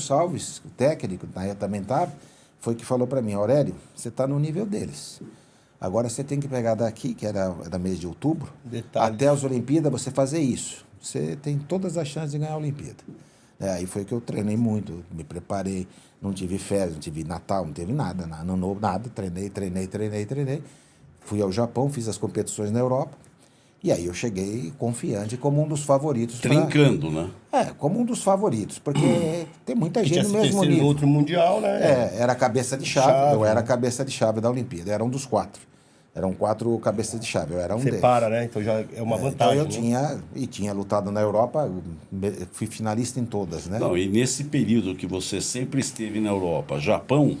Gonçalves, o técnico, na época também estava, foi que falou para mim, Aurélio, você está no nível deles. Agora você tem que pegar daqui, que era mês de outubro, até as Olimpíadas, você fazer isso. Você tem todas as chances de ganhar a Olimpíada. Aí foi que eu treinei muito, me preparei, não tive férias, não tive Natal, não teve nada, ano novo, nada, treinei. Fui ao Japão, fiz as competições na Europa, e aí eu cheguei confiante como um dos favoritos. Trincando, né? Como um dos favoritos, porque tem muita gente no mesmo nível. No outro Mundial, né? Era cabeça de chave, eu era cabeça de chave da Olimpíada, era um dos 4. Eram 4 cabeças de chave, eu era um deles. Separa, né? Então já é uma vantagem. Então eu tinha lutado na Europa, fui finalista em todas, né? Não, e nesse período que você sempre esteve na Europa, Japão,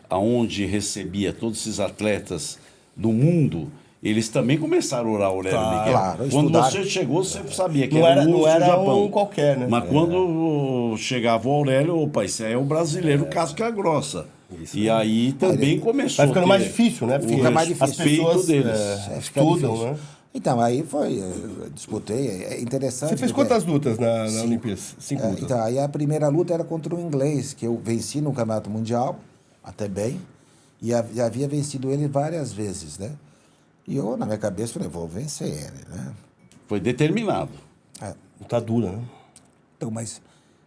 aonde recebia todos esses atletas do mundo, eles também começaram a orar Aurélio Miguel. Claro, quando você chegou, você sabia que era não era Japão. um qualquer, né? Mas quando chegava o Aurélio, opa, esse aí é o brasileiro casca grossa. E aí também começou. Vai ficando mais difícil, né? Fica mais difícil. As pessoas deles. estudam, né? Então, aí eu disputei, é interessante. Você fez quantas lutas na Olimpíada? 5 lutas. Então, aí a primeira luta era contra o inglês, que eu venci no Campeonato Mundial, até bem, e havia vencido ele várias vezes, né? E eu, na minha cabeça, falei, vou vencer ele, né? Foi determinado. Luta dura, né? Então, mas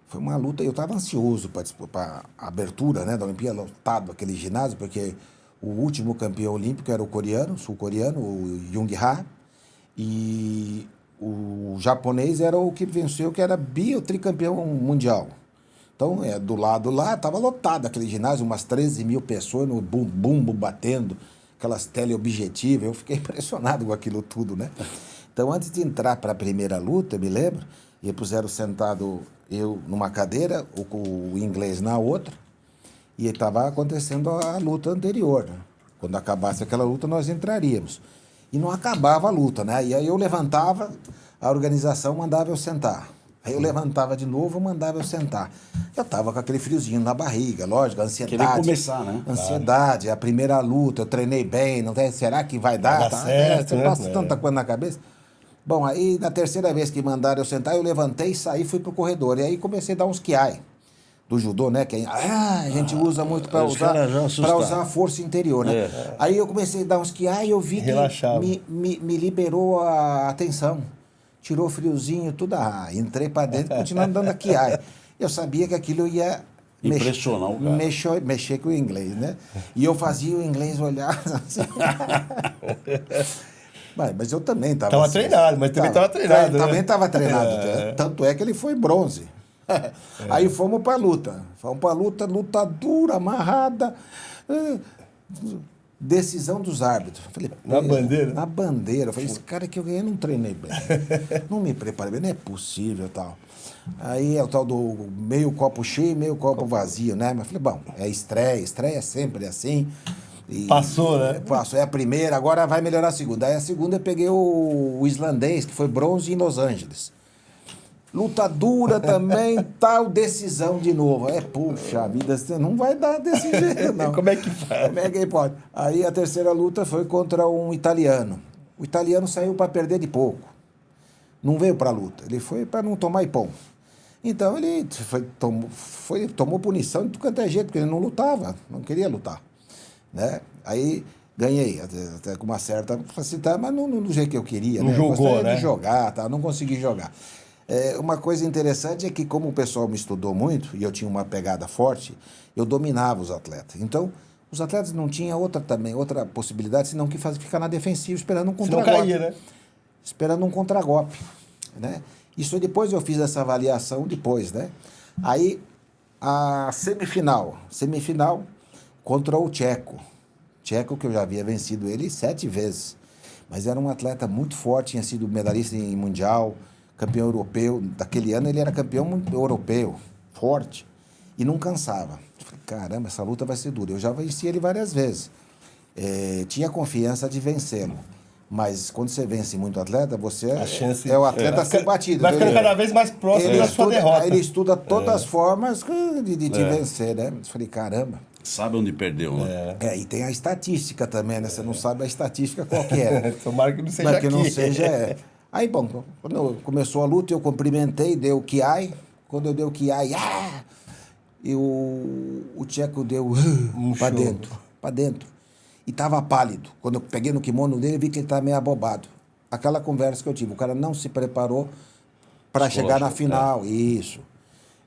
foi uma luta, eu estava ansioso para a abertura, né, da Olimpíada, lotado aquele ginásio, porque o último campeão olímpico era o coreano, sul-coreano, o Jung Ha, e o japonês era o que venceu, que era tricampeão mundial. Então, do lado lá, estava lotado aquele ginásio, umas 13 mil pessoas no bumbo batendo, aquelas teleobjetivas, eu fiquei impressionado com aquilo tudo, né? Então, antes de entrar para a primeira luta, eu me lembro, e puseram sentado eu numa cadeira, o inglês na outra, e estava acontecendo a luta anterior, né? Quando acabasse aquela luta, nós entraríamos. E não acabava a luta, né? E aí eu levantava, a organização mandava eu sentar. Aí eu levantava de novo, mandava eu sentar. Eu estava com aquele friozinho na barriga, lógico, a ansiedade. Queria começar, né? Ansiedade, a primeira luta, eu treinei bem, não tem, será que vai dar? Vai dar certo, você né? passa tanta coisa na cabeça. Bom, aí na terceira vez que mandaram eu sentar, eu levantei, saí e fui pro corredor. E aí comecei a dar uns kiai do judô, né? Que a gente usa muito para usar a força interior, né? Aí eu comecei a dar uns kiai e eu vi que me liberou a atenção. Tirou o friozinho, tudo. Entrei para dentro e continuando dando a kiai. Eu sabia que aquilo ia impressionar o cara. Mexer com o inglês, né? E eu fazia o inglês olhar assim. Mas eu também estava... Estava treinado, mas também estava treinado. Também estava treinado. Tanto é que ele foi bronze. Aí fomos para a luta. Luta dura, amarrada. Decisão dos árbitros. Falei, na bandeira? Na bandeira. Eu falei, esse cara que eu ganhei, não treinei bem. Não me preparei bem, não é possível tal. Aí é o tal do meio copo cheio, meio copo vazio, né? Mas falei, bom, é estreia é sempre assim. Passou, né? Passou, é a primeira, agora vai melhorar a segunda. Aí a segunda eu peguei o islandês, que foi bronze em Los Angeles. Luta dura também, tal, decisão de novo. Puxa vida, não vai dar desse jeito, não. Como é que faz? Como é que pode? Aí a terceira luta foi contra um italiano. O italiano saiu para perder de pouco. Não veio para a luta, ele foi para não tomar ipom. Então ele tomou punição de tudo quanto é jeito, porque ele não lutava, não queria lutar. Né? Aí ganhei, até com uma certa facilidade, mas não do jeito que eu queria. Não jogou, gostaria né? de jogar, tá? Não consegui jogar. Uma coisa interessante é que, como o pessoal me estudou muito, e eu tinha uma pegada forte, eu dominava os atletas. Então, os atletas não tinham outra possibilidade, senão que ficar na defensiva, esperando um contragolpe. Não caía, né? Esperando um contragolpe, né? Isso depois eu fiz essa avaliação depois, né? Aí, a semifinal contra o Tcheco, que eu já havia vencido ele 7 vezes, mas era um atleta muito forte, tinha sido medalhista em mundial, campeão europeu, daquele ano ele era campeão europeu, forte, e não cansava. Eu falei, caramba, essa luta vai ser dura. Eu já venci ele várias vezes, tinha confiança de vencê-lo, mas quando você vence muito atleta, você é o atleta a ser batido. Vai ficando cada vez mais próximo da sua derrota. Ele estuda todas as formas de te vencer, né? Eu falei, caramba. Sabe onde perdeu, né? E tem a estatística também, né? Você não sabe a estatística qual que é. Tomara que não seja mas que aqui. não seja... Aí, bom, quando começou a luta, eu cumprimentei, dei o kiai. Quando eu dei o kiai, e o tcheco deu para show. dentro, para dentro. E estava pálido. Quando eu peguei no kimono dele, vi que ele estava meio abobado. Aquela conversa que eu tive, o cara não se preparou para chegar na final, isso.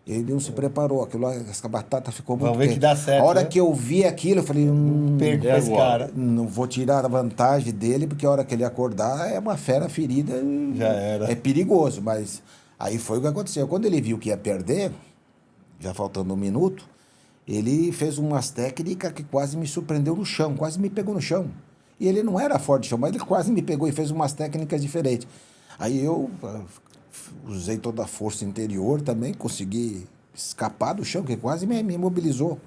Ele não se preparou, aquilo, essa batata ficou muito Vamos ver que quente. dá certo, A hora né? que eu vi aquilo, eu falei, Perco pra esse cara. não vou tirar a vantagem dele, porque a hora que ele acordar é uma fera ferida. Já era. É perigoso, mas aí foi o que aconteceu. Quando ele viu que ia perder, já faltando 1 minuto, ele fez umas técnicas que quase me surpreendeu no chão, quase me pegou no chão. E ele não era forte no chão, mas ele quase me pegou e fez umas técnicas diferentes. Aí eu usei toda a força interior também, consegui escapar do chão, que quase me imobilizou.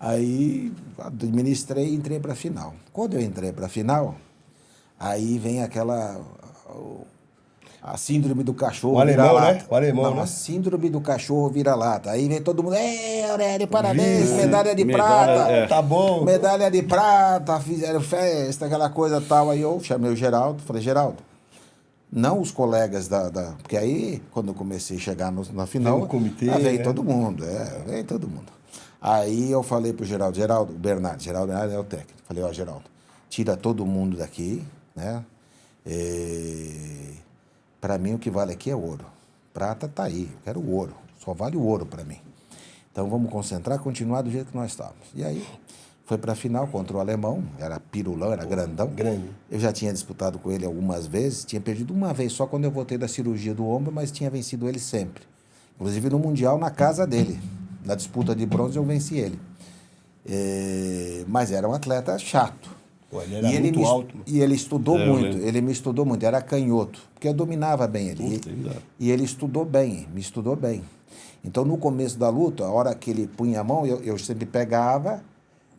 Aí administrei e entrei para a final. Quando eu entrei para a final, aí vem a síndrome do cachorro O alemão, vira-lata. né? O alemão, Não, né? a síndrome do cachorro vira-lata. Aí vem todo mundo, Aurélio, parabéns, Viu? medalha de Medalha, prata. é. Tá bom. Medalha de prata, fizeram festa, aquela coisa tal. Aí eu chamei o Geraldo, falei, Geraldo, não os colegas porque aí, quando eu comecei a chegar na final, Vem o comitê, vem né? todo mundo, vem todo mundo. Aí eu falei pro Geraldo Bernardo é o técnico. Falei, Geraldo, tira todo mundo daqui, né? Para mim o que vale aqui é ouro. Prata tá aí, eu quero ouro. Só vale o ouro para mim. Então vamos concentrar, continuar do jeito que nós estávamos. E aí foi para a final contra o alemão, era pirulão, era grandão. Grande. Eu já tinha disputado com ele algumas vezes, tinha perdido uma vez só quando eu voltei da cirurgia do ombro, mas tinha vencido ele sempre. Inclusive no Mundial, na casa dele. Na disputa de bronze eu venci ele. Mas era um atleta chato. Pô, ele era muito alto. E ele estudou eu muito, lembro. ele me estudou muito, era canhoto, porque eu dominava bem ele. Puta, ainda. E ele estudou bem, me estudou bem. Então, no começo da luta, a hora que ele punha a mão, eu sempre pegava,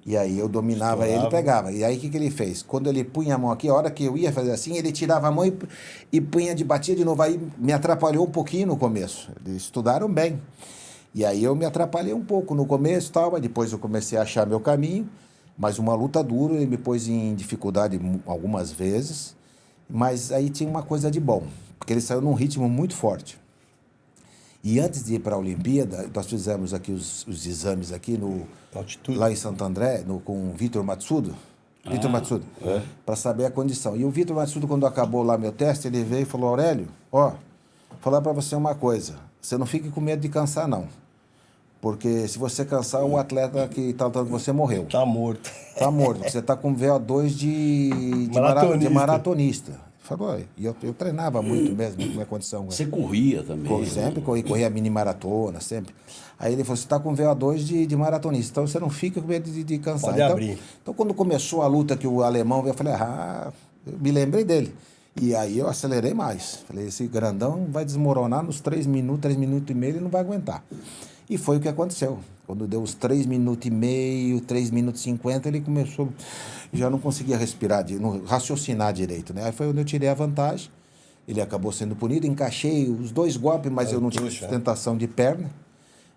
e aí eu dominava ele e pegava. E aí, o que ele fez? Quando ele punha a mão aqui, a hora que eu ia fazer assim, ele tirava a mão e punha batia de novo. Aí me atrapalhou um pouquinho no começo. Eles estudaram bem. E aí eu me atrapalhei um pouco no começo, tal, mas depois eu comecei a achar meu caminho. Mas uma luta dura, ele me pôs em dificuldade algumas vezes. Mas aí tinha uma coisa de bom, porque ele saiu num ritmo muito forte. E antes de ir para a Olimpíada, nós fizemos aqui os exames aqui Altitude. lá em Santo André, com o Vitor Matsudo. Vitor Matsudo, para saber a condição. E o Vitor Matsudo, quando acabou lá meu teste, ele veio e falou, Aurélio, vou falar para você uma coisa, você não fique com medo de cansar, não. Porque se você cansar, o atleta que está lutando com você morreu. Tá morto. Tá morto, porque você está com VO2 de maratonista. Falou, e eu treinava muito mesmo, com minha condição. Você corria também. Sempre corria mini maratona, sempre. Aí ele falou, você está com VO2 de maratonista, então você não fica com medo de cansar. Pode abrir. Então, quando começou a luta que o alemão veio, eu falei, eu me lembrei dele. E aí eu acelerei mais. Falei, esse grandão vai desmoronar nos 3 minutos, 3 minutos e meio, ele não vai aguentar. E foi o que aconteceu. Quando deu os 3 minutos e meio, 3 minutos e 50, ele começou, já não conseguia respirar, não raciocinar direito, né? Aí foi onde eu tirei a vantagem. Ele acabou sendo punido, encaixei os 2 golpes, mas eu não tinha sustentação de perna,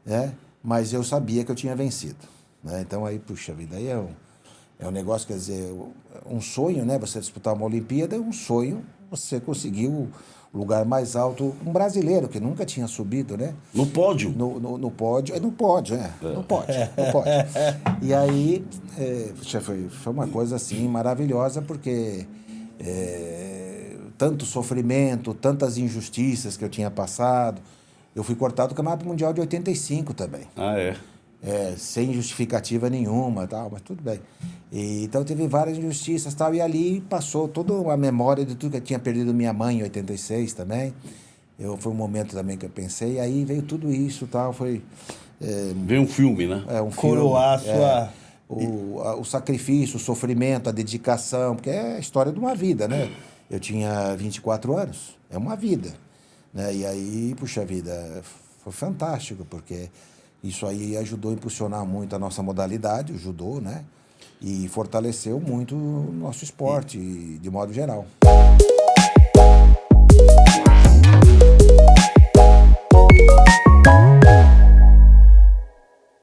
né? Mas eu sabia que eu tinha vencido, né? Então aí, puxa vida, aí é um negócio, quer dizer, um sonho, né? Você disputar uma Olimpíada é um sonho, você conseguiu o lugar mais alto, um brasileiro que nunca tinha subido, né? No pódio? No pódio, no pódio. E aí, foi uma coisa assim maravilhosa, porque tanto sofrimento, tantas injustiças que eu tinha passado. Eu fui cortado do Campeonato Mundial de 85 também. Sem justificativa nenhuma, tal, mas tudo bem. Então teve várias injustiças, tal, e ali passou toda a memória de tudo que eu tinha perdido minha mãe em 86 também. Foi um momento também que eu pensei, e aí veio tudo isso, tal, foi... Veio um filme, né? Um Coroar filme, a sua... o sacrifício, o sofrimento, a dedicação, porque é a história de uma vida, né? Eu tinha 24 anos, é uma vida, né? E aí, puxa vida, foi fantástico, porque isso aí ajudou a impulsionar muito a nossa modalidade, o judô, né? E fortaleceu muito o nosso esporte, de modo geral.